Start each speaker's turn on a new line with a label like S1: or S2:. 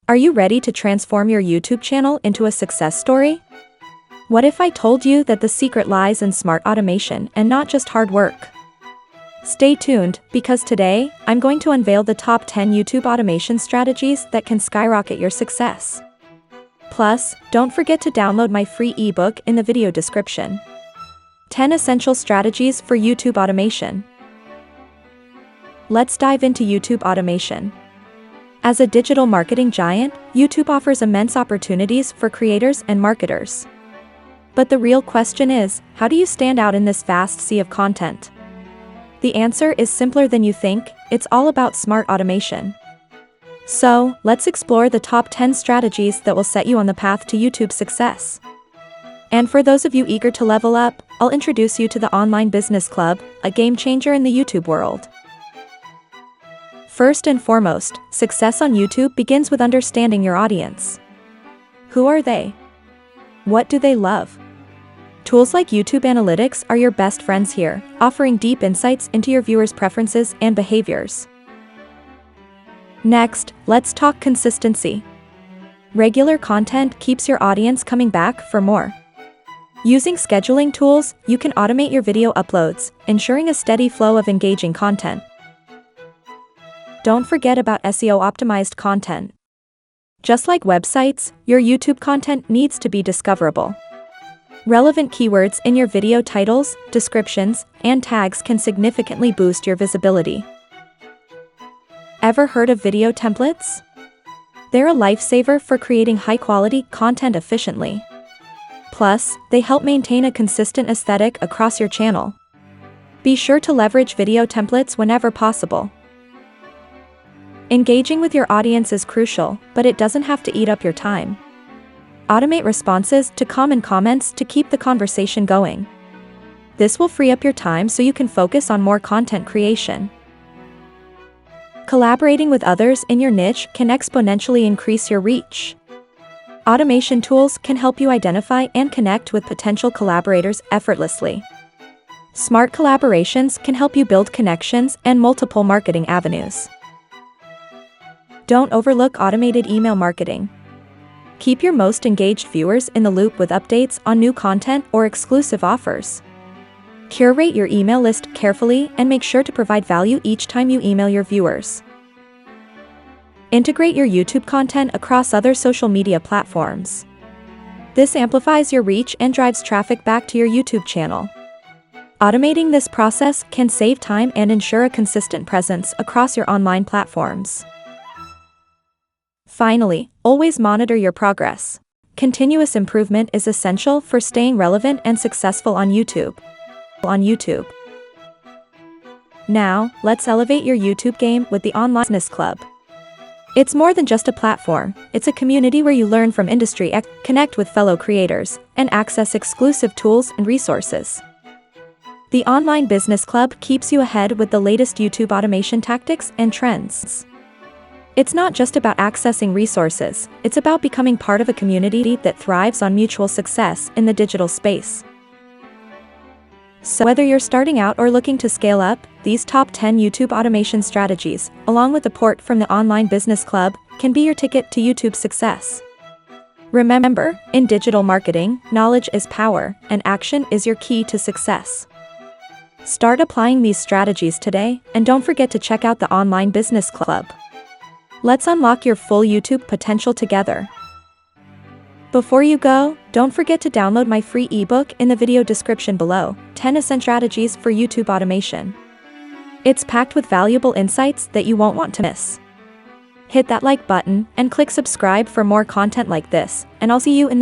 S1: Are you ready to transform your YouTube channel into a success story? What if I told you that the secret lies in smart automation and not just hard work? Stay tuned, because today, I'm going to unveil the top 10 YouTube automation strategies that can skyrocket your success. Plus, don't forget to download my free ebook in the video description. 10 Essential Strategies for YouTube Automation. Let's dive into YouTube automation. As a digital marketing giant, YouTube offers immense opportunities for creators and marketers. But the real question is, how do you stand out in this vast sea of content? The answer is simpler than you think. It's all about smart automation. So, let's explore the top 10 strategies that will set you on the path to YouTube success. And for those of you eager to level up, I'll introduce you to the Online Business Club, a game changer in the YouTube world. First and foremost, success on YouTube begins with understanding your audience. Who are they? What do they love? Tools like YouTube Analytics are your best friends here, offering deep insights into your viewers' preferences and behaviors. Next, let's talk consistency. Regular content keeps your audience coming back for more. Using scheduling tools, you can automate your video uploads, ensuring a steady flow of engaging content. Don't forget about SEO-Optimized Content. Just like websites, your YouTube content needs to be discoverable. Relevant keywords in your video titles, descriptions, and tags can significantly boost your visibility. Ever heard of video templates? They're a lifesaver for creating high-quality content efficiently. Plus, they help maintain a consistent aesthetic across your channel. Be sure to leverage video templates whenever possible. Engaging with your audience is crucial, but it doesn't have to eat up your time. Automate responses to common comments to keep the conversation going. This will free up your time so you can focus on more content creation. Collaborating with others in your niche can exponentially increase your reach. Automation tools can help you identify and connect with potential collaborators effortlessly. Smart collaborations can help you build connections and multiple marketing avenues. Don't overlook automated email marketing. Keep your most engaged viewers in the loop with updates on new content or exclusive offers. Curate your email list carefully and make sure to provide value each time you email your viewers. Integrate your YouTube content across other social media platforms. This amplifies your reach and drives traffic back to your YouTube channel. Automating this process can save time and ensure a consistent presence across your online platforms. Finally, always monitor your progress. Continuous improvement is essential for staying relevant and successful on YouTube. Now, let's elevate your YouTube game with the Online Business Club. It's more than just a platform, it's a community where you learn from industry, connect with fellow creators, and access exclusive tools and resources. The Online Business Club keeps you ahead with the latest YouTube automation tactics and trends. It's not just about accessing resources, it's about becoming part of a community that thrives on mutual success in the digital space. So whether you're starting out or looking to scale up, these top 10 YouTube automation strategies, along with the support from the Online Business Club, can be your ticket to YouTube success. Remember, in digital marketing, knowledge is power, and action is your key to success. Start applying these strategies today, and don't forget to check out the Online Business Club. Let's unlock your full YouTube potential together. Before you go, don't forget to download my free ebook in the video description below, 10 Essential Strategies for YouTube Automation. It's packed with valuable insights that you won't want to miss. Hit that like button and click subscribe for more content like this, and I'll see you in the